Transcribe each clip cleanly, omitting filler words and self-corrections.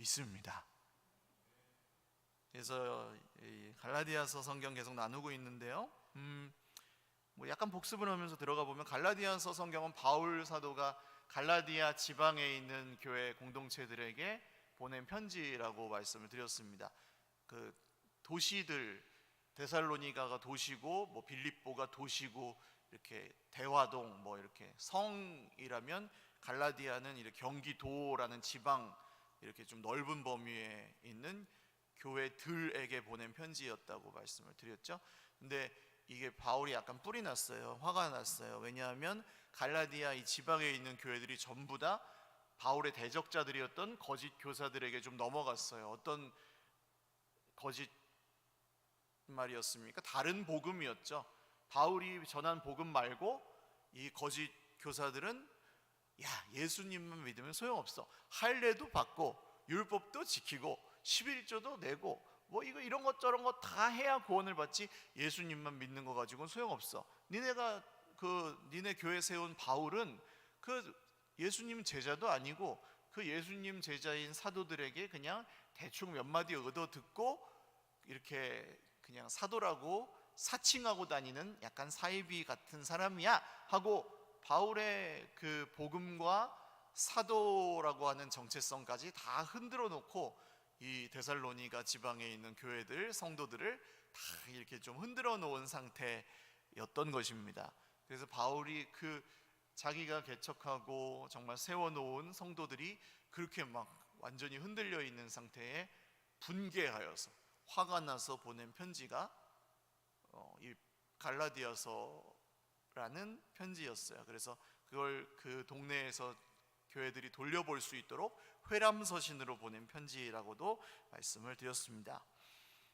믿습니다. 그래서 이 갈라디아서 성경 계속 나누고 있는데요. 뭐 약간 복습을 하면서 들어가 보면 갈라디아서 성경은 바울 사도가 갈라디아 지방에 있는 교회 공동체들에게 보낸 편지라고 말씀을 드렸습니다. 그 도시들, 데살로니가가 도시고 뭐 빌립보가 도시고 이렇게 대화동 뭐 이렇게 성이라면 갈라디아는 이렇게 경기도라는 지방 이렇게 좀 넓은 범위에 있는 교회들에게 보낸 편지였다고 말씀을 드렸죠. 근데 이게 바울이 약간 뿔이 났어요. 화가 났어요. 왜냐하면 갈라디아 이 지방에 있는 교회들이 전부 다 바울의 대적자들이었던 거짓 교사들에게 좀 넘어갔어요. 어떤 거짓 말이었습니까? 다른 복음이었죠. 바울이 전한 복음 말고 이 거짓 교사들은 예수님만 믿으면 소용없어. 할례도 받고 율법도 지키고 11조도 내고 뭐 이런 것 저런 거 다 해야 구원을 받지 예수님만 믿는 거 가지고는 소용없어. 니네 교회 세운 바울은 그 예수님 제자도 아니고 그 예수님 제자인 사도들에게 그냥 대충 몇 마디 얻어 듣고 이렇게 그냥 사도라고 사칭하고 다니는 약간 사이비 같은 사람이야 하고 바울의 그 복음과 사도라고 하는 정체성까지 다 흔들어 놓고 이 데살로니가 지방에 있는 교회들 성도들을 다 이렇게 좀 흔들어 놓은 상태였던 것입니다. 그래서 바울이 그 자기가 개척하고 정말 세워놓은 성도들이 그렇게 막 완전히 흔들려 있는 상태에 분개하여서 화가 나서 보낸 편지가 이 갈라디아서라는 편지였어요. 그래서 그걸 그 동네에서 교회들이 돌려볼 수 있도록 회람서신으로 보낸 편지라고도 말씀을 드렸습니다.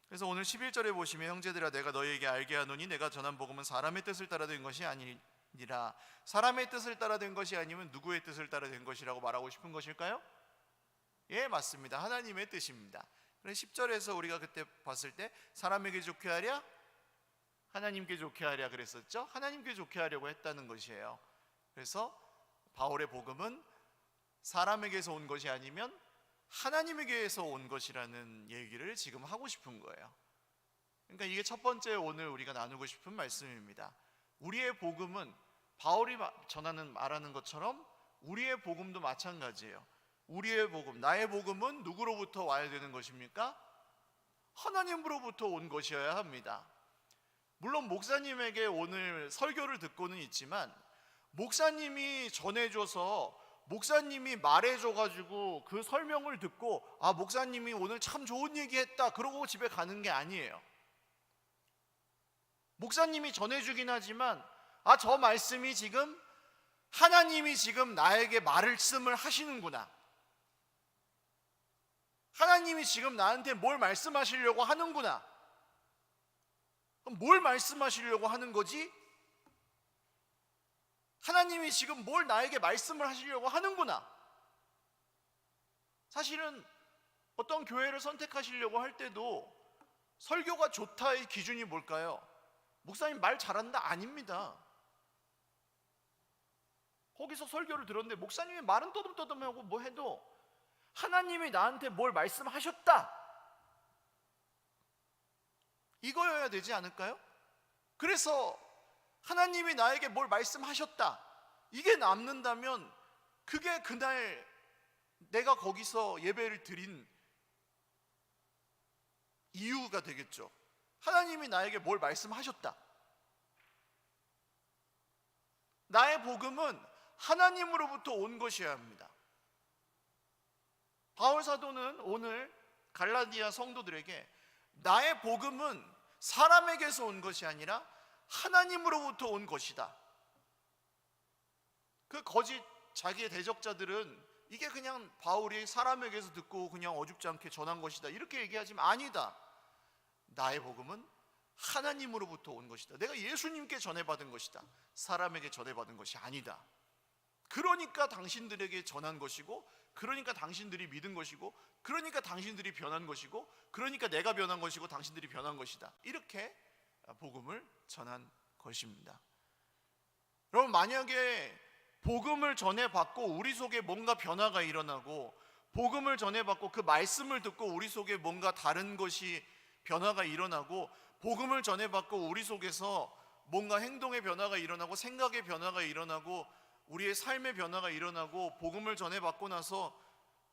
그래서 오늘 11절에 보시면 형제들아 내가 너희에게 알게 하노니 내가 전한 복음은 사람의 뜻을 따라 된 것이 아니라 사람의 뜻을 따라 된 것이 아니면 누구의 뜻을 따라 된 것이라고 말하고 싶은 것일까요? 예, 맞습니다. 하나님의 뜻입니다. 그래서 10절에서 우리가 그때 봤을 때 사람에게 좋게 하랴 하나님께 좋게 하랴 그랬었죠. 하나님께 좋게 하려고 했다는 것이에요. 그래서 바울의 복음은 사람에게서 온 것이 아니면 하나님에게서 온 것이라는 얘기를 지금 하고 싶은 거예요. 그러니까 이게 첫 번째 오늘 우리가 나누고 싶은 말씀입니다. 우리의 복음은 바울이 말하는 것처럼 우리의 복음도 마찬가지예요. 우리의 복음, 나의 복음은 누구로부터 와야 되는 것입니까? 하나님으로부터 온 것이어야 합니다. 물론 목사님에게 오늘 설교를 듣고는 있지만 목사님이 전해줘서 목사님이 말해줘가지고 그 설명을 듣고 목사님이 오늘 참 좋은 얘기했다 그러고 집에 가는 게 아니에요. 목사님이 전해주긴 하지만 저 말씀이 지금 하나님이 지금 나에게 말씀을 하시는구나, 하나님이 지금 나한테 뭘 말씀하시려고 하는구나. 그럼 뭘 말씀하시려고 하는 거지? 하나님이 지금 뭘 나에게 말씀을 하시려고 하는구나. 사실은 어떤 교회를 선택하시려고 할 때도 설교가 좋다의 기준이 뭘까요? 목사님 말 잘한다? 아닙니다. 거기서 설교를 들었는데 목사님이 말은 떠듬떠듬하고 뭐 해도 하나님이 나한테 뭘 말씀하셨다, 이거여야 되지 않을까요? 그래서 하나님이 나에게 뭘 말씀하셨다, 이게 남는다면 그게 그날 내가 거기서 예배를 드린 이유가 되겠죠. 하나님이 나에게 뭘 말씀하셨다. 나의 복음은 하나님으로부터 온 것이어야 합니다. 바울 사도는 오늘 갈라디아 성도들에게 나의 복음은 사람에게서 온 것이 아니라 하나님으로부터 온 것이다. 그 거짓 자기의 대적자들은 이게 그냥 바울이 사람에게서 듣고 그냥 어줍지 않게 전한 것이다 이렇게 얘기하지만 아니다. 나의 복음은 하나님으로부터 온 것이다. 내가 예수님께 전해받은 것이다. 사람에게 전해받은 것이 아니다. 그러니까 당신들에게 전한 것이고, 그러니까 당신들이 믿은 것이고, 그러니까 당신들이 변한 것이고, 그러니까 내가 변한 것이고 당신들이 변한 것이다. 이렇게 복음을 전한 것입니다. 여러분, 만약에 복음을 전해받고 우리 속에 뭔가 변화가 일어나고 복음을 전해받고 그 말씀을 듣고 우리 속에 뭔가 다른 것이 변화가 일어나고, 복음을 전해받고 우리 속에서 뭔가 행동의 변화가 일어나고 생각의 변화가 일어나고 우리의 삶의 변화가 일어나고, 복음을 전해받고 나서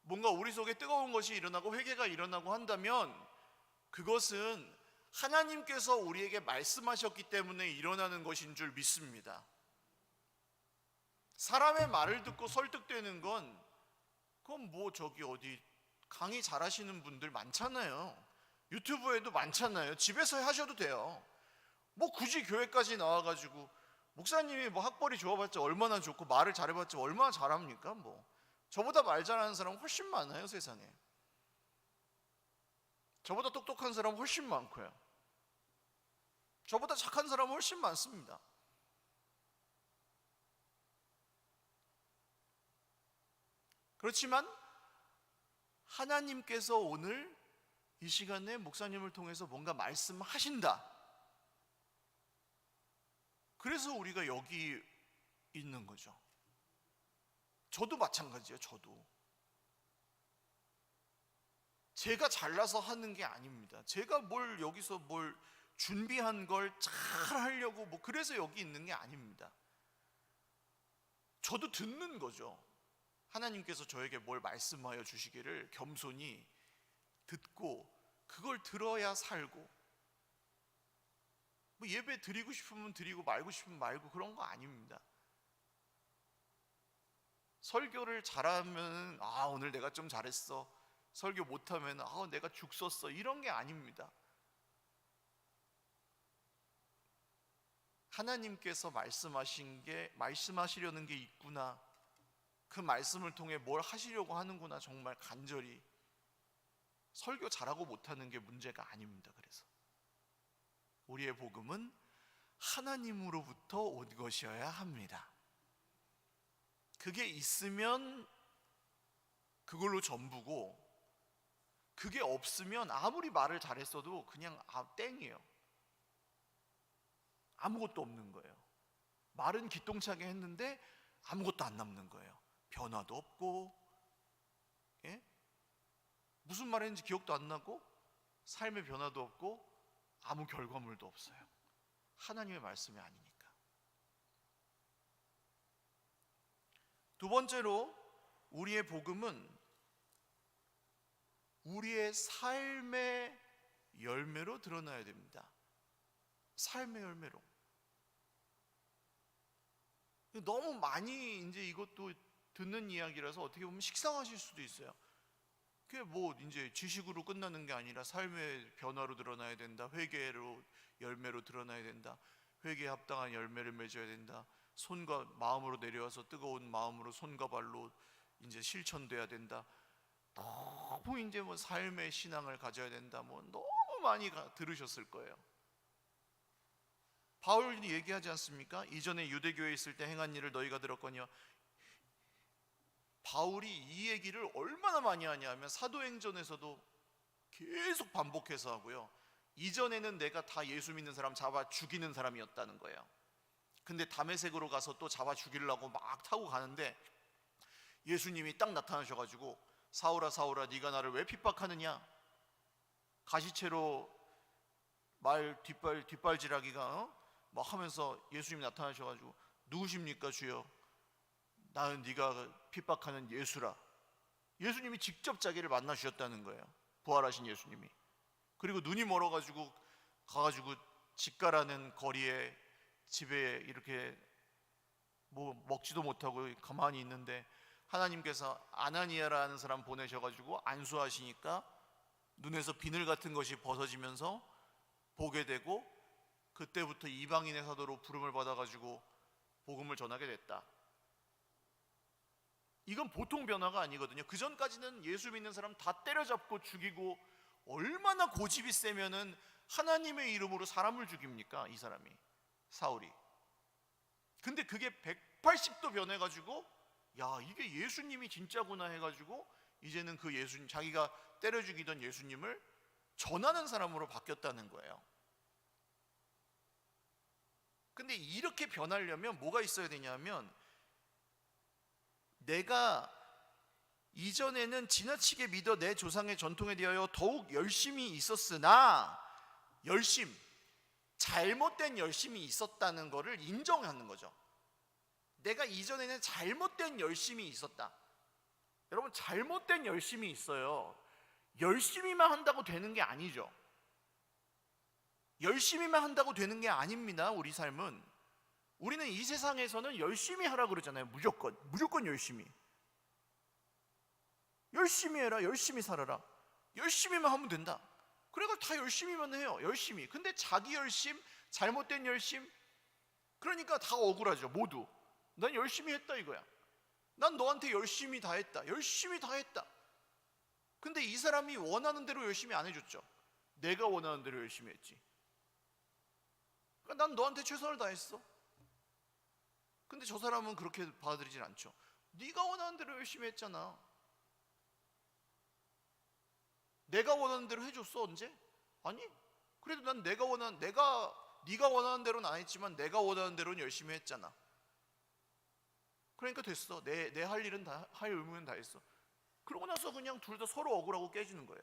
뭔가 우리 속에 뜨거운 것이 일어나고 회개가 일어나고 한다면, 그것은 하나님께서 우리에게 말씀하셨기 때문에 일어나는 것인 줄 믿습니다. 사람의 말을 듣고 설득되는 건, 그건 뭐 저기 어디 강의 잘하시는 분들 많잖아요. 유튜브에도 많잖아요. 집에서 하셔도 돼요. 뭐 굳이 교회까지 나와가지고 목사님이 뭐 학벌이 좋아봤자 얼마나 좋고 말을 잘해봤자 얼마나 잘합니까? 뭐 저보다 말 잘하는 사람 훨씬 많아요, 세상에. 저보다 똑똑한 사람 훨씬 많고요. 저보다 착한 사람 훨씬 많습니다. 그렇지만 하나님께서 오늘 이 시간에 목사님을 통해서 뭔가 말씀하신다. 그래서 우리가 여기 있는 거죠. 저도 마찬가지예요. 저도 제가 잘나서 하는 게 아닙니다. 제가 뭘 여기서 뭘 준비한 걸 잘 하려고 뭐 그래서 여기 있는 게 아닙니다. 저도 듣는 거죠. 하나님께서 저에게 뭘 말씀하여 주시기를 겸손히 듣고 그걸 들어야 살고, 뭐 예배 드리고 싶으면 드리고 말고 싶으면 말고 그런 거 아닙니다. 설교를 잘하면 오늘 내가 좀 잘했어, 설교 못하면 내가 죽 썼어, 이런 게 아닙니다. 하나님께서 말씀하시려는 게 있구나, 그 말씀을 통해 뭘 하시려고 하는구나, 정말 간절히. 설교 잘하고 못하는 게 문제가 아닙니다. 그래서 우리의 복음은 하나님으로부터 온 것이어야 합니다. 그게 있으면 그걸로 전부고, 그게 없으면 아무리 말을 잘했어도 그냥 땡이에요. 아무것도 없는 거예요. 말은 기똥차게 했는데 아무것도 안 남는 거예요. 변화도 없고, 무슨 말 했는지 기억도 안 나고, 삶의 변화도 없고, 아무 결과물도 없어요. 하나님의 말씀이 아니니까. 두 번째로, 우리의 복음은 우리의 삶의 열매로 드러나야 됩니다. 삶의 열매로. 너무 많이 이제 이것도 듣는 이야기라서 어떻게 보면 식상하실 수도 있어요. 그게 뭐 이제 지식으로 끝나는 게 아니라 삶의 변화로 드러나야 된다. 회개로 열매로 드러나야 된다. 회개에 합당한 열매를 맺어야 된다. 손과 마음으로 내려와서 뜨거운 마음으로 손과 발로 이제 실천돼야 된다. 너무 이제 뭐 삶의 신앙을 가져야 된다. 뭐 너무 많이 들으셨을 거예요. 바울이 얘기하지 않습니까? 이전에 유대교에 있을 때 행한 일을 너희가 들었거니와. 바울이 이 얘기를 얼마나 많이 하냐면 사도행전에서도 계속 반복해서 하고요. 이전에는 내가 다 예수 믿는 사람 잡아 죽이는 사람이었다는 거예요. 근데 다메섹으로 가서 또 잡아 죽이려고 막 타고 가는데 예수님이 딱 나타나셔가지고, 사울아 사울아 네가 나를 왜 핍박하느냐, 가시채로 말 뒷발질하기가 막 하면서 예수님이 나타나셔가지고, 누구십니까 주여? 나는 네가 핍박하는 예수라. 예수님이 직접 자기를 만나 주셨다는 거예요. 부활하신 예수님이. 그리고 눈이 멀어가지고 가가지고 집가라는 거리에 집에 이렇게 뭐 먹지도 못하고 가만히 있는데 하나님께서 아나니아라는 사람 보내셔가지고 안수하시니까 눈에서 비늘 같은 것이 벗어지면서 보게 되고, 그때부터 이방인의 사도로 부름을 받아가지고 복음을 전하게 됐다. 이건 보통 변화가 아니거든요. 그 전까지는 예수 믿는 사람 다 때려잡고 죽이고, 얼마나 고집이 세면은 하나님의 이름으로 사람을 죽입니까? 이 사람이, 사울이. 근데 그게 180도 변해가지고, 야 이게 예수님이 진짜구나 해가지고 이제는 그 예수님, 자기가 때려 죽이던 예수님을 전하는 사람으로 바뀌었다는 거예요. 근데 이렇게 변하려면 뭐가 있어야 되냐면, 내가 이전에는 지나치게 믿어 내 조상의 전통에 대하여 더욱 열심히 있었으나, 잘못된 열심이 있었다는 것을 인정하는 거죠. 내가 이전에는 잘못된 열심이 있었다. 여러분, 잘못된 열심이 있어요. 열심히만 한다고 되는 게 아니죠. 열심히만 한다고 되는 게 아닙니다. 우리 삶은, 우리는 이 세상에서는 열심히 하라고 그러잖아요. 무조건 열심히 해라, 열심히 살아라, 열심히만 하면 된다. 그러니까 다 열심히만 해요. 열심히. 근데 자기 열심, 잘못된 열심, 그러니까 다 억울하죠. 모두 난 열심히 했다 이거야. 난 너한테 열심히 다 했다. 근데 이 사람이 원하는 대로 열심히 안 해줬죠. 내가 원하는 대로 열심히 했지. 그러니까 난 너한테 최선을 다했어. 근데 저 사람은 그렇게 받아들이진 않죠. 네가 원하는 대로 열심히 했잖아. 내가 원하는 대로 해줬어 언제? 아니, 그래도 난 네가 원하는 대로는 안 했지만 내가 원하는 대로는 열심히 했잖아. 그러니까 됐어. 내 할 일은 다, 할 의무는 다 했어. 그러고 나서 그냥 둘 다 서로 억울하고 깨지는 거예요.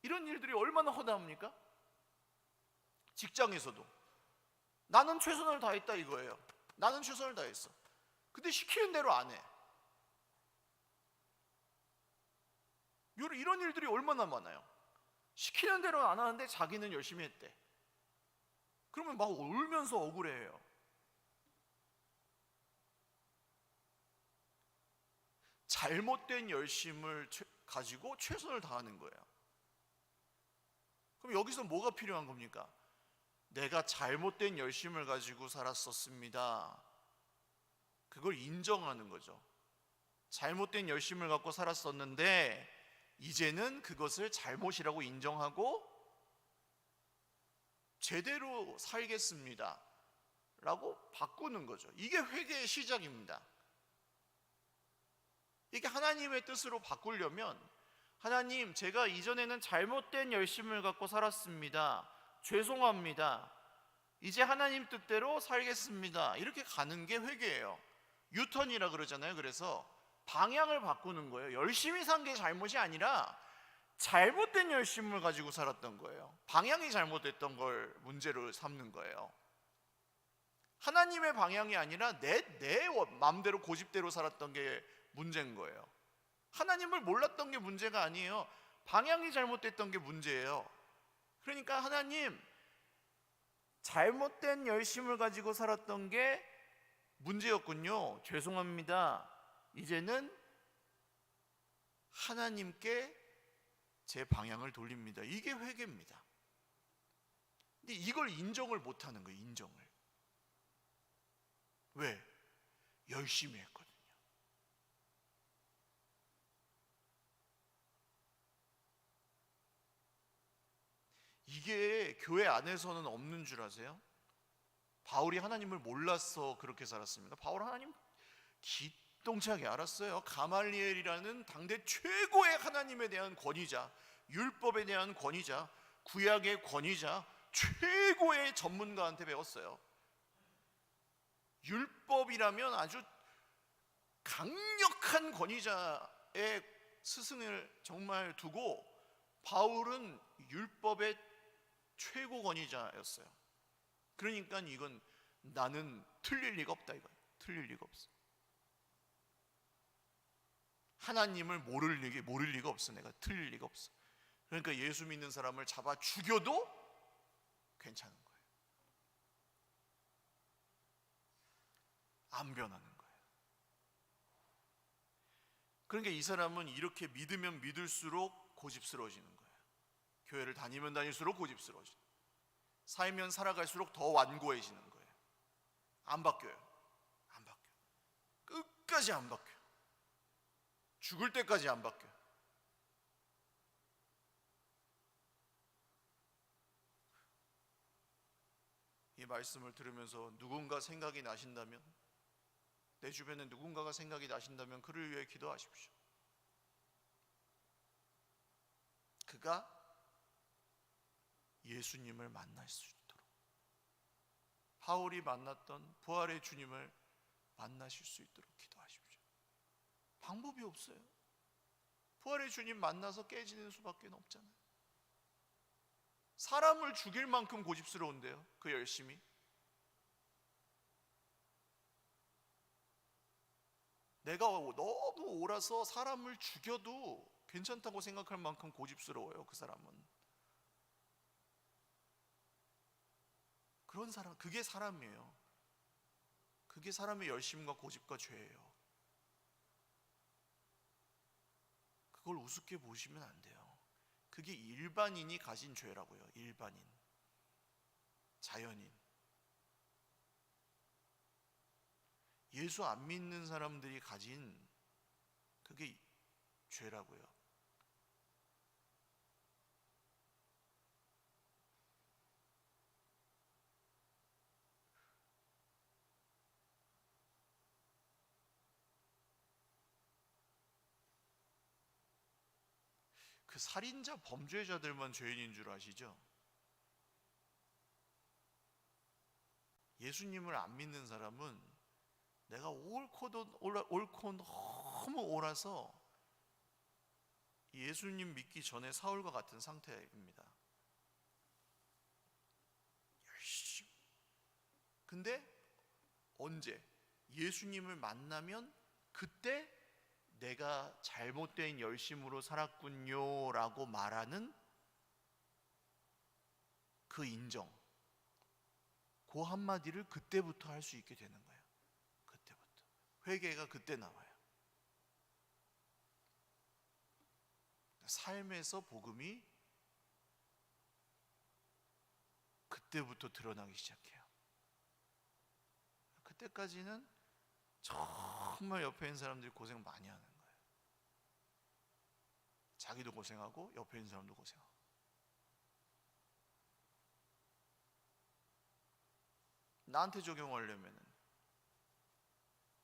이런 일들이 얼마나 허다합니까? 직장에서도 나는 최선을 다했다 이거예요. 나는 최선을 다했어. 근데 시키는 대로 안 해. 이런 일들이 얼마나 많아요. 시키는 대로 안 하는데 자기는 열심히 했대. 그러면 막 울면서 억울해해요. 잘못된 열심을 가지고 최선을 다하는 거예요. 그럼 여기서 뭐가 필요한 겁니까? 내가 잘못된 열심을 가지고 살았었습니다. 그걸 인정하는 거죠. 잘못된 열심을 갖고 살았었는데 이제는 그것을 잘못이라고 인정하고 제대로 살겠습니다 라고 바꾸는 거죠. 이게 회개의 시작입니다. 이게 하나님의 뜻으로 바꾸려면, 하나님, 제가 이전에는 잘못된 열심을 갖고 살았습니다. 죄송합니다. 이제 하나님 뜻대로 살겠습니다. 이렇게 가는 게 회개예요. 유턴이라 그러잖아요. 그래서 방향을 바꾸는 거예요. 열심히 산 게 잘못이 아니라 잘못된 열심을 가지고 살았던 거예요. 방향이 잘못됐던 걸 문제로 삼는 거예요. 하나님의 방향이 아니라 내 마음대로 고집대로 살았던 게 문제인 거예요. 하나님을 몰랐던 게 문제가 아니에요. 방향이 잘못됐던 게 문제예요. 그러니까 하나님, 잘못된 열심을 가지고 살았던 게 문제였군요. 죄송합니다. 이제는 하나님께 제 방향을 돌립니다. 이게 회개입니다. 근데 이걸 인정을 못하는 거예요. 인정을. 왜? 열심히 했거든요. 이게 교회 안에서는 없는 줄 아세요? 바울이 하나님을 몰라서 그렇게 살았습니다. 바울 하나님 기똥차게 알았어요. 가말리엘이라는 당대 최고의 하나님에 대한 권위자, 율법에 대한 권위자, 구약의 권위자, 최고의 전문가한테 배웠어요. 율법이라면 아주 강력한 권위자의 스승을 정말 두고 바울은 율법의 최고 권위자였어요. 그러니까 이건 나는 틀릴 리가 없다 이거예요. 틀릴 리가 없어. 하나님을 모를 리가 없어. 내가 틀릴 리가 없어. 그러니까 예수 믿는 사람을 잡아 죽여도 괜찮은 거예요. 안 변하는 거예요. 그러니까 이 사람은 이렇게 믿으면 믿을수록 고집스러워지는 거예요. 교회를 다니면 다닐수록 고집스러워지는 거예요. 살면 살아갈수록 더 완고해지는 거예요. 안 바뀌어요. 안 바뀌어요. 끝까지 안 바뀌어요. 죽을 때까지 안 바뀌어요. 이 말씀을 들으면서 누군가 생각이 나신다면, 내 주변에 누군가가 생각이 나신다면 그를 위해 기도하십시오. 그가 예수님을 만날 수 있도록, 바울이 만났던 부활의 주님을 만나실 수 있도록 기도하십시오. 방법이 없어요. 부활의 주님 만나서 깨지는 수밖에 없잖아요. 사람을 죽일 만큼 고집스러운데요, 그 열심이. 내가 너무 옳아서 사람을 죽여도 괜찮다고 생각할 만큼 고집스러워요, 그 사람은. 그런 사람, 그게 사람이에요. 그게 사람의 열심과 고집과 죄예요. 그걸 우습게 보시면 안 돼요. 그게 일반인이 가진 죄라고요. 일반인, 자연인. 예수 안 믿는 사람들이 가진 그게 죄라고요. 그 살인자, 범죄자들만 죄인인 줄 아시죠? 예수님을 안 믿는 사람은 내가 옳고 너무 옳아서 예수님 믿기 전에 사울과 같은 상태입니다. 열심히. 근데 언제? 예수님을 만나면 그때 내가 잘못된 열심으로 살았군요 라고 말하는 그 인정, 그 한마디를 그때부터 할 수 있게 되는 거예요. 그때부터 회개가 그때 나와요. 삶에서 복음이 그때부터 드러나기 시작해요. 그때까지는 정말 옆에 있는 사람들이 고생 많이 하는 거예요. 자기도 고생하고 옆에 있는 사람도 고생하고. 나한테 적용하려면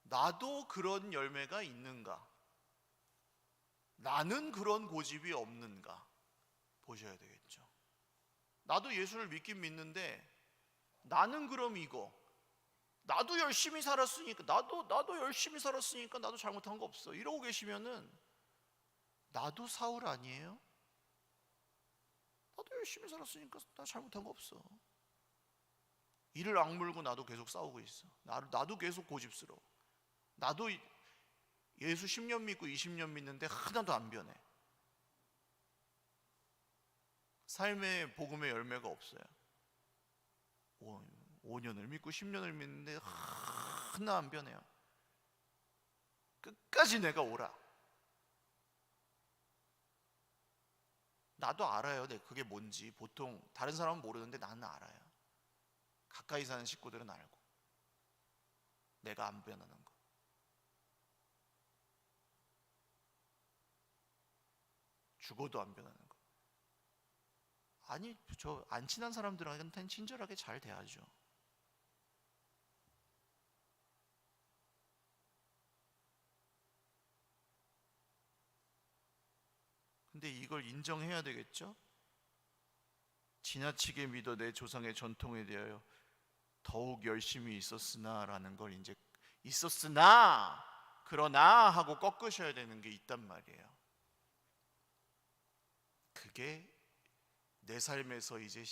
나도 그런 열매가 있는가? 나는 그런 고집이 없는가? 보셔야 되겠죠. 나도 예수를 믿긴 믿는데 나는 그럼 이거, 나도 열심히 살았으니까, 나도 열심히 살았으니까 나도 잘못한 거 없어, 이러고 계시면은 나도 사울 아니에요? 나도 열심히 살았으니까 나 잘못한 거 없어. 이를 악물고 나도 계속 싸우고 있어. 나도 계속 고집스러워. 나도 예수 10년 믿고 20년 믿는데 하나도 안 변해. 삶의 복음의 열매가 없어요. 5년을 믿고 10년을 믿는데 하나 안 변해요. 끝까지 내가 옳아. 나도 알아요. 그게 뭔지. 보통 다른 사람은 모르는데 나는 알아요. 가까이 사는 식구들은 알고. 내가 안 변하는 거. 죽어도 안 변하는 거. 아니, 저 안 친한 사람들한테는 친절하게 잘 대하죠. 근데 이걸 인정해야 되겠죠? 지나치게 믿어 내 조상의 전통에 대하여 더욱 열심히 있었으나 라는 걸 이제 있었으나 그러나 하고 꺾으셔야 되는 게 있단 말이에요. 그게 내 삶에서 이제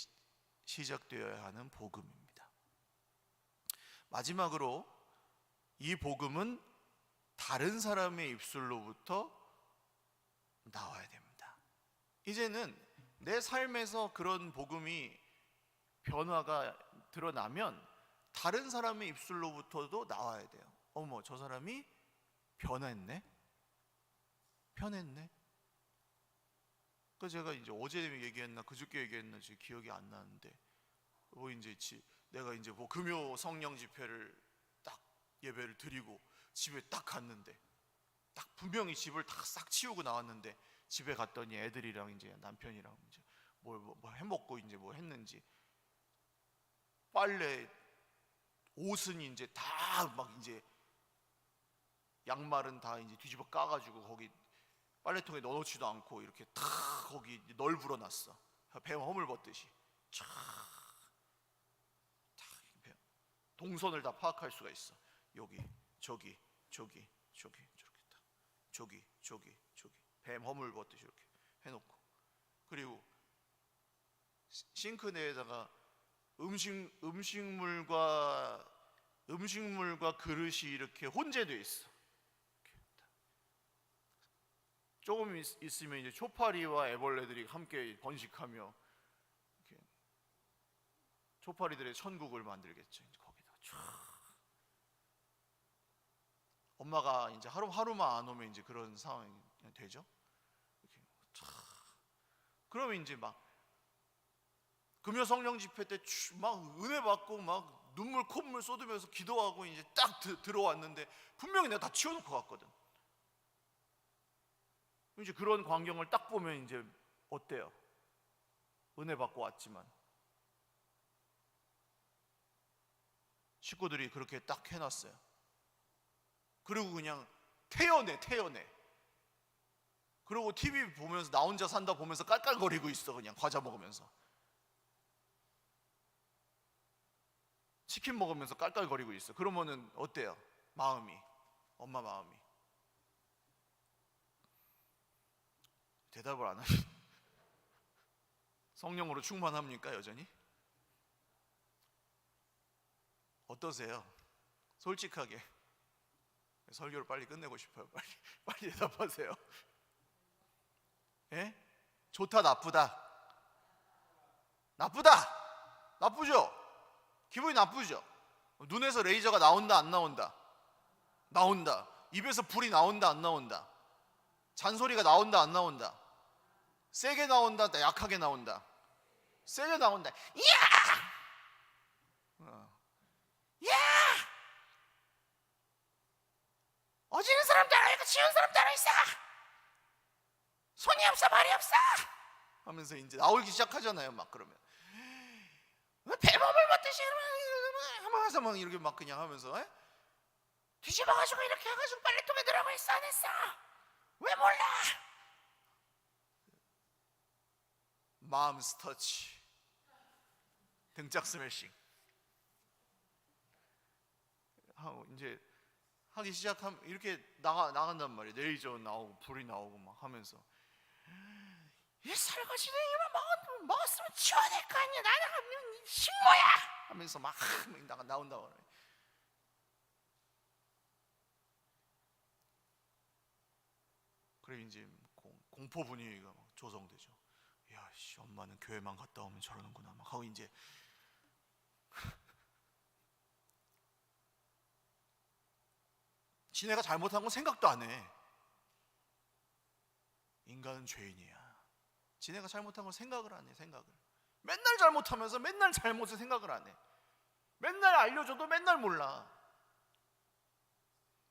시작되어야 하는 복음입니다. 마지막으로 이 복음은 다른 사람의 입술로부터 나와야 됩니다. 이제는 내 삶에서 그런 복음이 변화가 드러나면 다른 사람의 입술로부터도 나와야 돼요. 어머, 저 사람이 변했네? 그 제가 이제 어제 얘기했나 그저께 얘기했나 지금 기억이 안 나는데, 내가 이제 금요 성령 집회를 딱 예배를 드리고 집에 딱 갔는데, 딱 분명히 집을 다 싹 치우고 나왔는데, 집에 갔더니 애들이랑 이제 남편이랑 이제 뭘 해먹고 이제 뭐 했는지, 빨래 옷은 이제 다 막 이제 양말은 다 이제 뒤집어 까가지고 거기 빨래통에 넣어놓지도 않고 이렇게 다 거기 널브러놨어. 배 허물벗듯이 촥 동선을 다 파악할 수가 있어. 여기 저기 저렇게 다. 저기 뱀 허물 벗듯이 이렇게 해놓고, 그리고 싱크대에다가 음식물과 그릇이 이렇게 혼재되어 있어. 조금 있으면 이제 초파리와 애벌레들이 함께 번식하며 초파리들의 천국을 만들겠죠. 이제 거기다 쫙. 엄마가 이제 하루만 안 오면 이제 그런 상황이 되죠. 이렇게 쫙. 그러면 이제 막 금요 성령 집회 때 막 은혜 받고 막 눈물 콧물 쏟으면서 기도하고 이제 딱 들어왔는데 분명히 내가 다 치워놓고 갔거든. 이제 그런 광경을 딱 보면 이제 어때요? 은혜 받고 왔지만 식구들이 그렇게 딱 해놨어요. 그리고 그냥 태연해. 그리고 TV 보면서 나 혼자 산다 보면서 깔깔거리고 있어. 그냥 과자 먹으면서 치킨 먹으면서 깔깔거리고 있어. 그러면은 어때요? 마음이, 엄마 마음이. 대답을 안 하시. 성령으로 충만합니까 여전히? 어떠세요? 솔직하게. 설교를 빨리 끝내고 싶어요. 빨리 대답하세요. 예? 좋다 나쁘다? 나쁘죠? 기분이 나쁘죠? 눈에서 레이저가 나온다 안 나온다? 나온다. 입에서 불이 나온다 안 나온다? 잔소리가 나온다 안 나온다? 세게 나온다 약하게 나온다? 세게 나온다. 이야! 어지는 사람 따로 있고 치운 사람 따로 있어. 손이 없어 발이 없어 하면서 이제 나오기 시작하잖아요. 막 그러면 배범을 먹듯이 하면서 막 이렇게 막 그냥 하면서 뒤집어가지고 이렇게 해가지고 빨래통에 들어가고 있어 안 했어? 왜 몰라? 마음 스터치, 등짝 스매싱 하고 이제 하기 시작하면 이렇게 나간단 말이에요. 레이저 나오고 불이 나오고 막 하면서 이 설거지는 이만 먹었으면 치워야 될 거 아니야. 나는 식모야 하면서 막 나온다고 그래. 그리고 이제 공포 분위기가 막 조성되죠. 야, 씨, 엄마는 교회만 갔다 오면 저러는구나 막 하고 이제 지네가 잘못한 건 생각도 안 해. 인간은 죄인이야. 지네가 잘못한 건 생각을 안 해. 생각을 맨날 잘못하면서 맨날 잘못을 생각을 안 해. 맨날 알려줘도 맨날 몰라.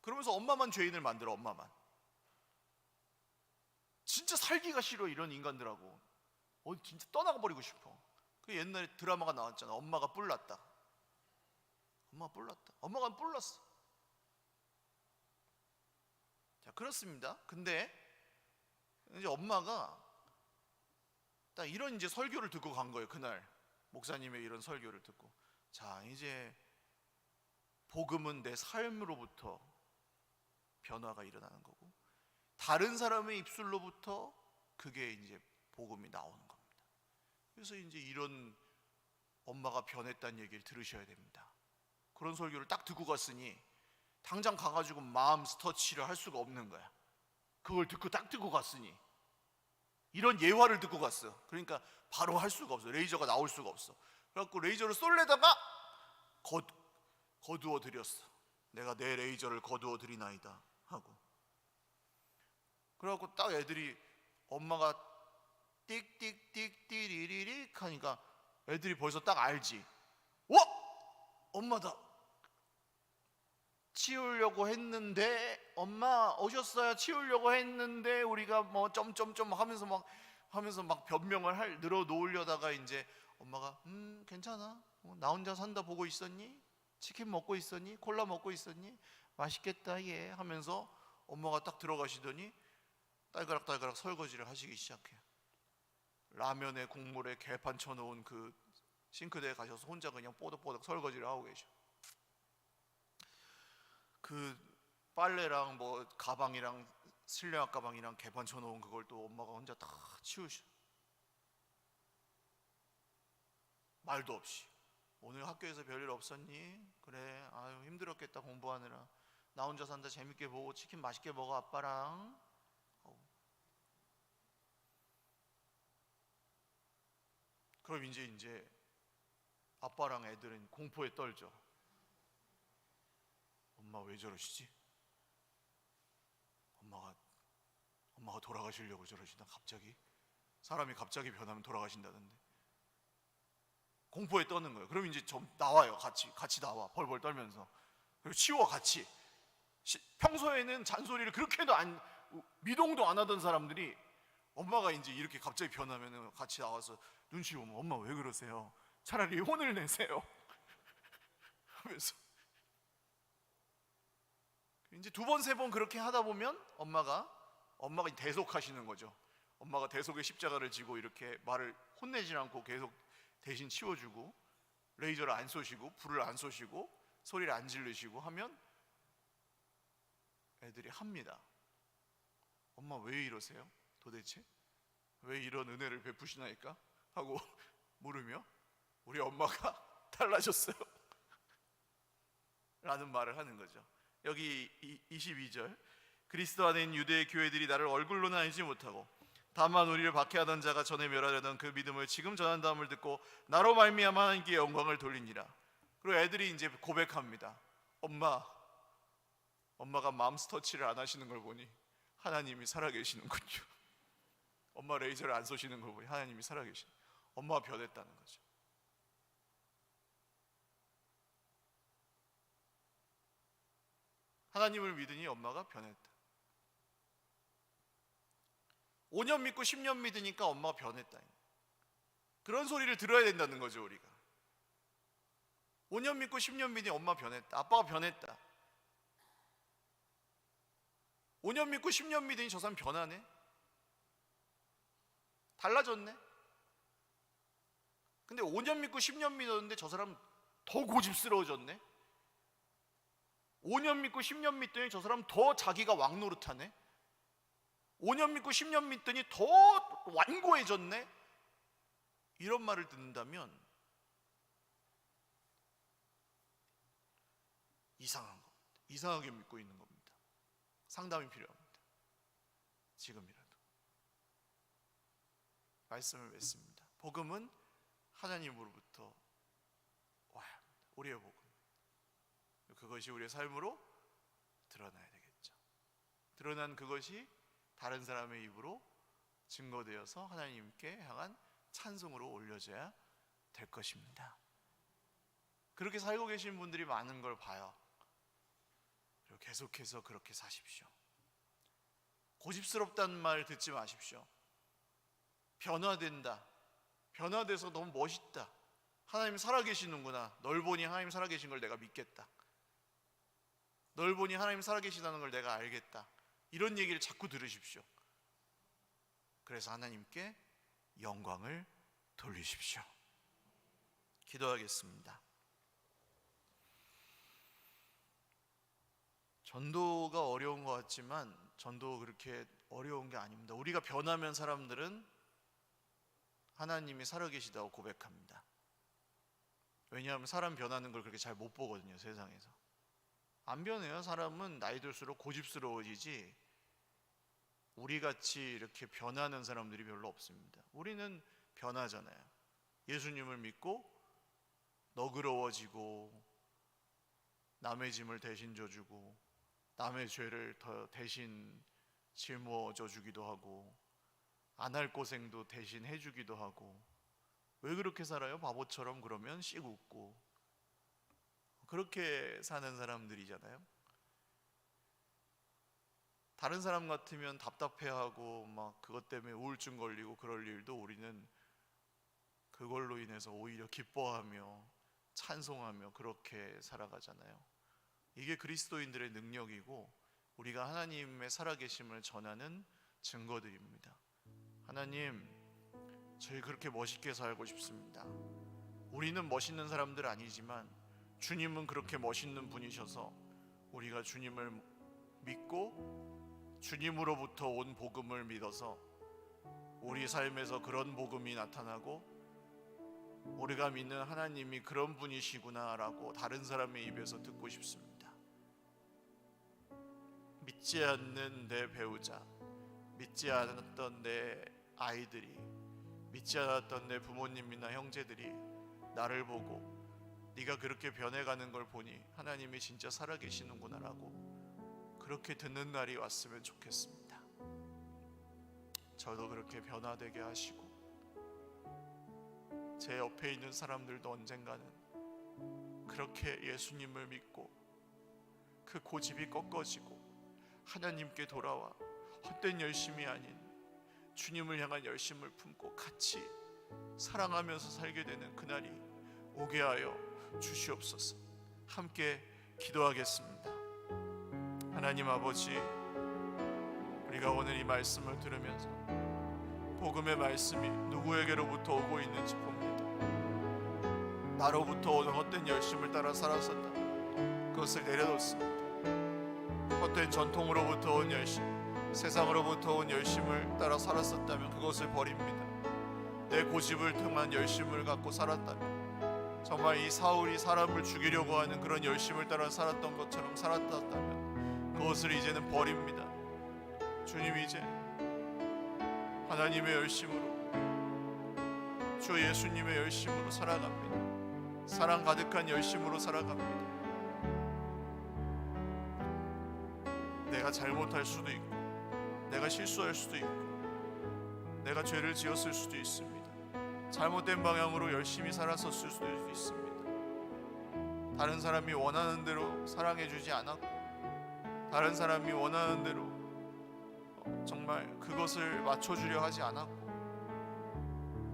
그러면서 엄마만 죄인을 만들어. 엄마만. 진짜 살기가 싫어 이런 인간들하고. 진짜 떠나가 버리고 싶어. 그 옛날에 드라마가 나왔잖아. 엄마가 뿔났다. 엄마가 뿔났어. 자, 그렇습니다. 근데 이제 엄마가 딱 이런 이제 설교를 듣고 간 거예요. 그날 목사님의 이런 설교를 듣고, 자, 이제 복음은 내 삶으로부터 변화가 일어나는 거고, 다른 사람의 입술로부터 그게 이제 복음이 나오는 겁니다. 그래서 이제 이런 엄마가 변했다는 얘기를 들으셔야 됩니다. 그런 설교를 딱 듣고 갔으니 당장 가가지고 마음 스터치를 할 수가 없는 거야. 그걸 딱 듣고 갔으니, 이런 예화를 듣고 갔어. 그러니까 바로 할 수가 없어. 레이저가 나올 수가 없어. 그래갖고 레이저를 쏠려다가 거두어 드렸어. 내가 내 레이저를 거두어 드리나이다 하고. 그래갖고 딱 애들이 엄마가 띡띡띡 띠리리릭 하니까 애들이 벌써 딱 알지. 엄마다. 치우려고 했는데, 엄마 오셨어요. 치우려고 했는데 우리가 뭐 점점점 하면서 막 변명을 늘어 놓으려다가 이제 엄마가 괜찮아. 나 혼자 산다 보고 있었니? 치킨 먹고 있었니? 콜라 먹고 있었니? 맛있겠다 얘 하면서 엄마가 딱 들어가시더니 딸그락딸그락 설거지를 하시기 시작해요. 라면에 국물에 개판 쳐놓은 그 싱크대에 가셔서 혼자 그냥 뽀득뽀득 설거지를 하고 계셔. 그 빨래랑 뭐 가방이랑 실내화 가방이랑 개판 쳐놓은 그걸 또 엄마가 혼자 다 치우셔. 말도 없이. 오늘 학교에서 별일 없었니? 그래, 아유 힘들었겠다 공부하느라. 나 혼자 산다 재밌게 보고 치킨 맛있게 먹어 아빠랑. 그럼 이제 아빠랑 애들은 공포에 떨죠. 엄마 왜 저러시지? 엄마가 돌아가시려고 저러시나 갑자기? 사람이 갑자기 변하면 돌아가신다던데. 공포에 떠는 거예요. 그럼 이제 좀 나와요. 같이 나와. 벌벌 떨면서. 그리고 치워 같이. 평소에는 잔소리를 그렇게도 미동도 안 하던 사람들이 엄마가 이제 이렇게 갑자기 변하면 같이 나와서 눈치 보면 엄마 왜 그러세요? 차라리 혼을 내세요. 하면서 이제 두 번, 세 번 그렇게 하다 보면 엄마가 대속하시는 거죠. 엄마가 대속의 십자가를 지고 이렇게 말을 혼내지 않고 계속 대신 치워주고 레이저를 안 쏘시고 불을 안 쏘시고 소리를 안 지르시고 하면 애들이 합니다. 엄마 왜 이러세요? 도대체 왜 이런 은혜를 베푸시나이까? 하고 물으며 우리 엄마가 달라졌어요 라는 말을 하는 거죠. 여기 22절, 그리스도 안에 있는 유대의 교회들이 나를 얼굴로는 알지 못하고 다만 우리를 박해하던 자가 전에 멸하려던 그 믿음을 지금 전한다음을 듣고 나로 말미암아 하나님께 영광을 돌리니라. 그리고 애들이 이제 고백합니다. 엄마가 맘스터치를 안 하시는 걸 보니 하나님이 살아계시는군요. 엄마 레이저를 안 쏘시는 걸 보니 하나님이 살아계시는, 엄마가 변했다는 거죠. 하나님을 믿으니 엄마가 변했다. 5년 믿고 10년 믿으니까 엄마가 변했다. 그런 소리를 들어야 된다는 거죠. 우리가 5년 믿고 10년 믿으니 엄마 변했다, 아빠가 변했다. 5년 믿고 10년 믿으니 저 사람 변하네, 달라졌네. 근데 5년 믿고 10년 믿었는데 저 사람 더 고집스러워졌네. 5년 믿고 10년 믿더니 저 사람 더 자기가 왕노릇하네. 5년 믿고 10년 믿더니 더 완고해졌네. 이런 말을 듣는다면 이상한 겁니다. 이상하게 믿고 있는 겁니다. 상담이 필요합니다. 지금이라도 말씀을 맺습니다. 복음은 하나님으로부터 와야 합니다. 우리의 복음, 그것이 우리의 삶으로 드러나야 되겠죠. 드러난 그것이 다른 사람의 입으로 증거되어서 하나님께 향한 찬송으로 올려져야 될 것입니다. 그렇게 살고 계신 분들이 많은 걸 봐요. 그리고 계속해서 그렇게 사십시오. 고집스럽다는 말 듣지 마십시오. 변화된다, 변화돼서 너무 멋있다, 하나님 살아계시는구나, 널 보니 하나님 살아계신 걸 내가 믿겠다, 널 보니 하나님 살아계시다는 걸 내가 알겠다, 이런 얘기를 자꾸 들으십시오. 그래서 하나님께 영광을 돌리십시오. 기도하겠습니다. 전도가 어려운 것 같지만 전도 그렇게 어려운 게 아닙니다. 우리가 변하면 사람들은 하나님이 살아계시다고 고백합니다. 왜냐하면 사람 변하는 걸 그렇게 잘 못 보거든요. 세상에서 안 변해요. 사람은 나이 들수록 고집스러워지지 우리같이 이렇게 변하는 사람들이 별로 없습니다. 우리는 변하잖아요. 예수님을 믿고 너그러워지고 남의 짐을 대신 져주고 남의 죄를 더 대신 짊어져 주기도 하고 안 할 고생도 대신 해주기도 하고. 왜 그렇게 살아요? 바보처럼. 그러면 씩 웃고. 그렇게 사는 사람들이잖아요. 다른 사람 같으면 답답해하고 막 그것 때문에 우울증 걸리고 그럴 일도 우리는 그걸로 인해서 오히려 기뻐하며 찬송하며 그렇게 살아가잖아요. 이게 그리스도인들의 능력이고 우리가 하나님의 살아계심을 전하는 증거들입니다. 하나님, 저희 그렇게 멋있게 살고 싶습니다. 우리는 멋있는 사람들 아니지만 주님은 그렇게 멋있는 분이셔서 우리가 주님을 믿고 주님으로부터 온 복음을 믿어서 우리 삶에서 그런 복음이 나타나고 우리가 믿는 하나님이 그런 분이시구나라고 다른 사람의 입에서 듣고 싶습니다. 믿지 않는 내 배우자, 믿지 않았던 내 아이들이, 믿지 않았던 내 부모님이나 형제들이 나를 보고 네가 그렇게 변해가는 걸 보니 하나님이 진짜 살아계시는구나라고 그렇게 듣는 날이 왔으면 좋겠습니다. 저도 그렇게 변화되게 하시고 제 옆에 있는 사람들도 언젠가는 그렇게 예수님을 믿고 그 고집이 꺾어지고 하나님께 돌아와 헛된 열심이 아닌 주님을 향한 열심을 품고 같이 사랑하면서 살게 되는 그날이 오게 하여 주시옵소서. 함께 기도하겠습니다. 하나님 아버지, 우리가 오늘 이 말씀을 들으면서 복음의 말씀이 누구에게로부터 오고 있는지 봅니다. 나로부터 오는 헛된 열심을 따라 살았었다. 그것을 내려놓습니다. 헛된 전통으로부터 온 열심, 세상으로부터 온 열심을 따라 살았었다면 그것을 버립니다. 내 고집을 통한 열심을 갖고 살았다면, 정말 이 사울이 사람을 죽이려고 하는 그런 열심을 따라 살았던 것처럼 살았다면 그것을 이제는 버립니다. 주님, 이제 하나님의 열심으로, 주 예수님의 열심으로 살아갑니다. 사랑 가득한 열심으로 살아갑니다. 내가 잘못할 수도 있고, 내가 실수할 수도 있고, 내가 죄를 지었을 수도 있습니다. 잘못된 방향으로 열심히 살았었을 수도 있습니다. 다른 사람이 원하는 대로 사랑해주지 않았고, 다른 사람이 원하는 대로 정말 그것을 맞춰주려 하지 않았고,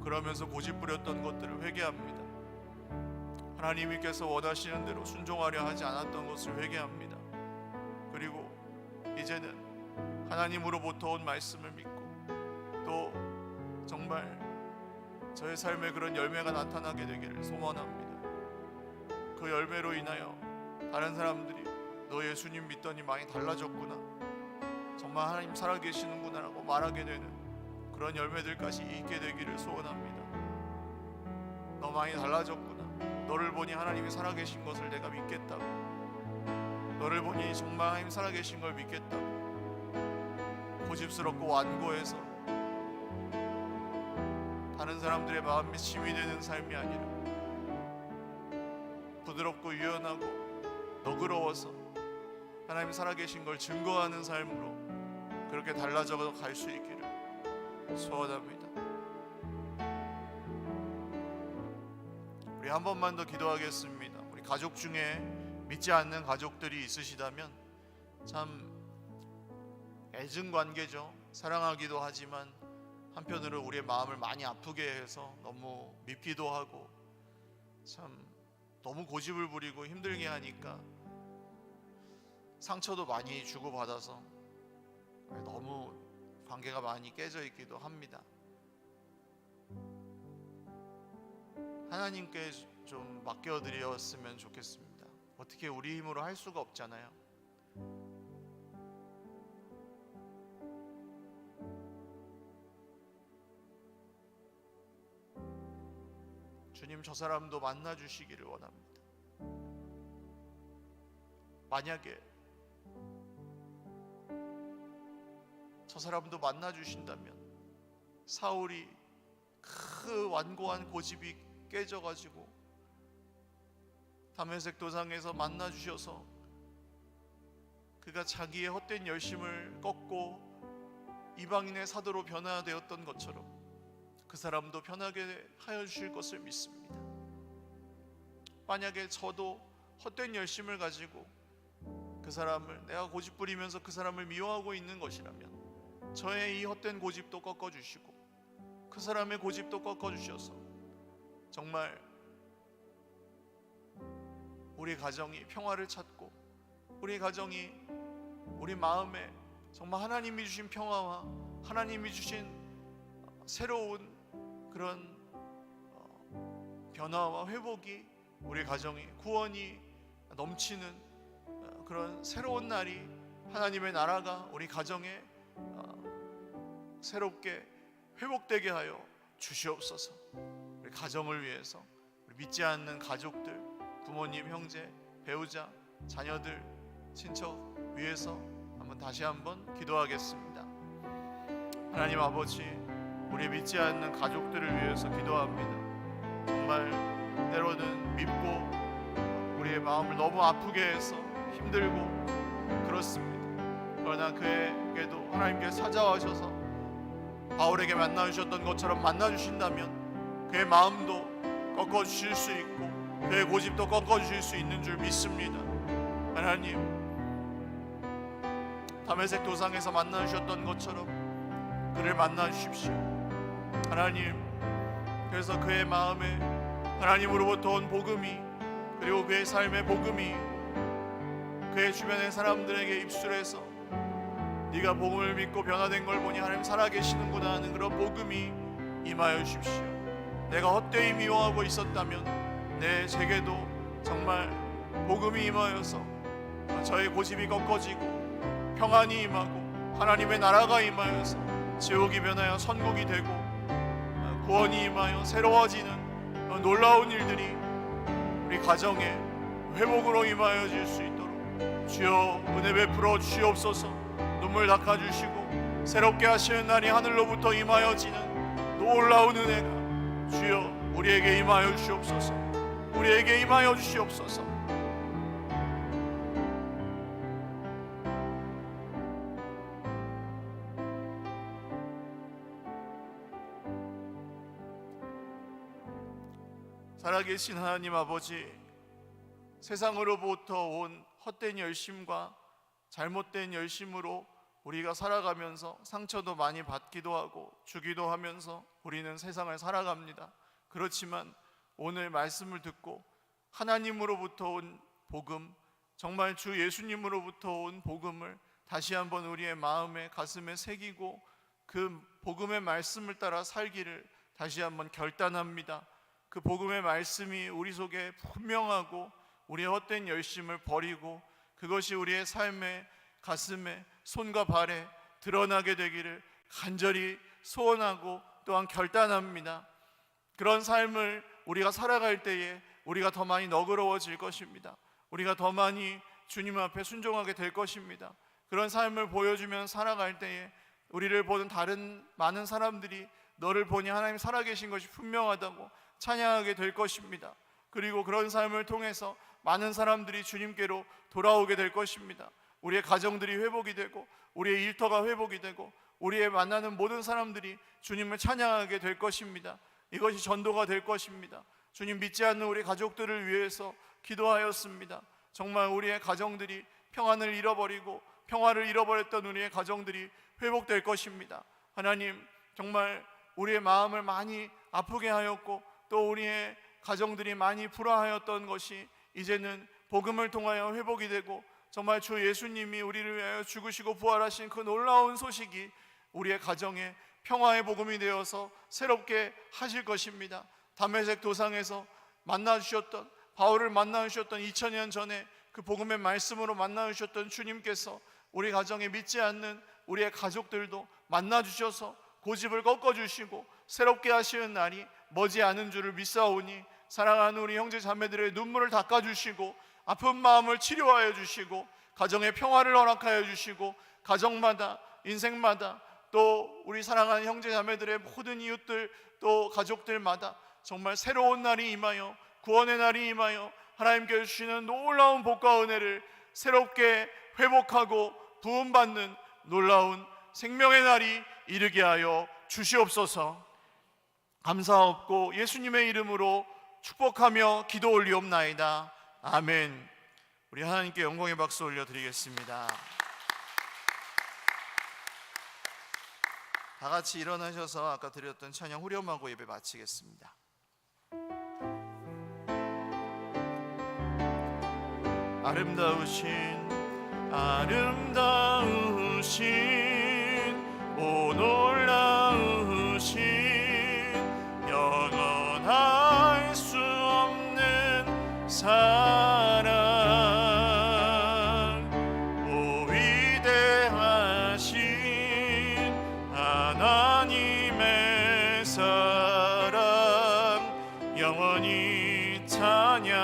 그러면서 고집부렸던 것들을 회개합니다. 하나님께서 원하시는 대로 순종하려 하지 않았던 것을 회개합니다. 그리고 이제는 하나님으로부터 온 말씀을 믿고 또 정말 저의 삶에 그런 열매가 나타나게 되기를 소원합니다. 그 열매로 인하여 다른 사람들이 너 예수님 믿더니 많이 달라졌구나, 정말 하나님 살아계시는구나 라고 말하게 되는 그런 열매들까지 있게 되기를 소원합니다. 너 많이 달라졌구나, 너를 보니 하나님이 살아계신 것을 내가 믿겠다고, 너를 보니 정말 하나님 살아계신 걸 믿겠다고, 고집스럽고 완고해서 다른 사람들의 마음에 짐이 되는 삶이 아니라 부드럽고 유연하고 너그러워서 하나님 살아계신 걸 증거하는 삶으로 그렇게 달라져 갈 수 있기를 소원합니다. 우리 한 번만 더 기도하겠습니다. 우리 가족 중에 믿지 않는 가족들이 있으시다면 참 애증 관계죠. 사랑하기도 하지만 한편으로 우리의 마음을 많이 아프게 해서 너무 밉기도 하고 참 너무 고집을 부리고 힘들게 하니까 상처도 많이 주고받아서 너무 관계가 많이 깨져 있기도 합니다. 하나님께 좀 맡겨드렸으면 좋겠습니다. 어떻게 우리 힘으로 할 수가 없잖아요. 주님, 저 사람도 만나주시기를 원합니다. 만약에 저 사람도 만나주신다면 사울이 그 완고한 고집이 깨져가지고 다메섹 도상에서 만나주셔서 그가 자기의 헛된 열심을 꺾고 이방인의 사도로 변화되었던 것처럼 그 사람도 변하게 하여 주실 것을 믿습니다. 만약에 저도 헛된 열심을 가지고 그 사람을, 내가 고집 부리면서 그 사람을 미워하고 있는 것이라면 저의 이 헛된 고집도 꺾어주시고 그 사람의 고집도 꺾어주셔서 정말 우리 가정이 평화를 찾고 우리 가정이, 우리 마음에 정말 하나님이 주신 평화와 하나님이 주신 새로운 그런 변화와 회복이, 우리 가정이 구원이 넘치는 그런 새로운 날이 하나님의 나라가 우리 가정에 새롭게 회복되게 하여 주시옵소서. 우리 가정을 위해서, 우리 믿지 않는 가족들, 부모님, 형제, 배우자, 자녀들, 친척 위해서 다시 한번 기도하겠습니다. 하나님 아버지, 우리 믿지 않는 가족들을 위해서 기도합니다. 정말 때로는 믿고 우리의 마음을 너무 아프게 해서 힘들고 그렇습니다. 그러나 그에게도 하나님께서 찾아와셔서 바울에게 만나주셨던 것처럼 만나주신다면 그의 마음도 꺾어주실 수 있고 그의 고집도 꺾어주실 수 있는 줄 믿습니다. 하나님, 다메섹 도상에서 만나주셨던 것처럼 그를 만나주십시오. 하나님, 그래서 그의 마음에 하나님으로부터 온 복음이, 그리고 그의 삶의 복음이 그의 주변의 사람들에게 입술해서 네가 복음을 믿고 변화된 걸 보니 하나님 살아계시는구나 하는 그런 복음이 임하여 주십시오. 내가 헛되이 미워하고 있었다면 제게도 정말 복음이 임하여서 저의 고집이 꺾어지고 평안이 임하고 하나님의 나라가 임하여서 지옥이 변하여 천국이 되고 구원이 임하여 새로워지는 놀라운 일들이 우리 가정에 회복으로 임하여 질 수 있도록 주여 은혜 베풀어 주시옵소서. 눈물 닦아주시고 새롭게 하시는 날이 하늘로부터 임하여지는 놀라운 은혜가 주여 우리에게 임하여 주시옵소서. 우리에게 임하여 주시옵소서. 살아계신 하나님 아버지, 세상으로부터 온 헛된 열심과 잘못된 열심으로 우리가 살아가면서 상처도 많이 받기도 하고 주기도 하면서 우리는 세상을 살아갑니다. 그렇지만 오늘 말씀을 듣고 하나님으로부터 온 복음, 정말 주 예수님으로부터 온 복음을 다시 한번 우리의 마음에 가슴에 새기고 그 복음의 말씀을 따라 살기를 다시 한번 결단합니다. 그 복음의 말씀이 우리 속에 분명하고 우리의 헛된 열심을 버리고 그것이 우리의 삶에 가슴에 손과 발에 드러나게 되기를 간절히 소원하고 또한 결단합니다. 그런 삶을 우리가 살아갈 때에 우리가 더 많이 너그러워질 것입니다. 우리가 더 많이 주님 앞에 순종하게 될 것입니다. 그런 삶을 보여주면 살아갈 때에 우리를 보는 다른 많은 사람들이 너를 보니 하나님 살아계신 것이 분명하다고 찬양하게 될 것입니다. 그리고 그런 삶을 통해서 많은 사람들이 주님께로 돌아오게 될 것입니다. 우리의 가정들이 회복이 되고 우리의 일터가 회복이 되고 우리의 만나는 모든 사람들이 주님을 찬양하게 될 것입니다. 이것이 전도가 될 것입니다. 주님 믿지 않는 우리 가족들을 위해서 기도하였습니다. 정말 우리의 가정들이 평안을 잃어버리고 평화를 잃어버렸던 우리의 가정들이 회복될 것입니다. 하나님, 정말 우리의 마음을 많이 아프게 하였고 또 우리의 가정들이 많이 불화하였던 것이 이제는 복음을 통하여 회복이 되고 정말 주 예수님이 우리를 위하여 죽으시고 부활하신 그 놀라운 소식이 우리의 가정에 평화의 복음이 되어서 새롭게 하실 것입니다. 다메섹 도상에서 만나주셨던, 바울을 만나주셨던 2000년 전에 그 복음의 말씀으로 만나주셨던 주님께서 우리 가정에 믿지 않는 우리의 가족들도 만나주셔서 고집을 꺾어주시고 새롭게 하시는 날이 머지않은 줄을 믿사오니 사랑하는 우리 형제 자매들의 눈물을 닦아주시고 아픈 마음을 치료하여 주시고 가정의 평화를 허락하여 주시고 가정마다 인생마다 또 우리 사랑하는 형제 자매들의 모든 이웃들 또 가족들마다 정말 새로운 날이 임하여 구원의 날이 임하여 하나님께서 주시는 놀라운 복과 은혜를 새롭게 회복하고 부음받는 놀라운 생명의 날이 이르게 하여 주시옵소서. 감사하옵고 예수님의 이름으로 축복하며 기도 올리옵나이다. 아멘. 우리 하나님께 영광의 박수 올려드리겠습니다. 다 같이 일어나셔서 아까 드렸던 찬양 후렴하고 예배 마치겠습니다. 아름다우신 오 놀라우신 영원할 수 없는 사랑 오 위대하신 영원히 찬양하리.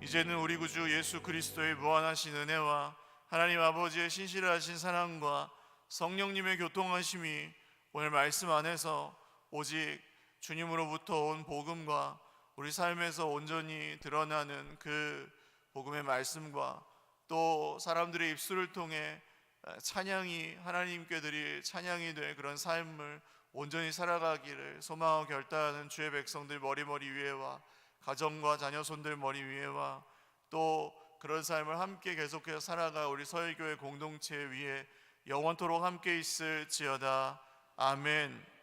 이제는 우리 구주 예수 그리스도의 무한하신 은혜와 하나님 아버지의 신실하신 사랑과 성령님의 교통하심이 오늘 말씀 안에서 오직 주님으로부터 온 복음과 우리 삶에서 온전히 드러나는 그 복음의 말씀과 또 사람들의 입술을 통해 찬양이 하나님께 드릴 찬양이 될 그런 삶을 온전히 살아가기를 소망하고 결단하는 주의 백성들 머리 위에와 가정과 자녀손들 머리 위에와 또 그런 삶을 함께 계속해서 살아가 우리 서울교회 공동체 위에 영원토록 함께 있을지어다. 아멘.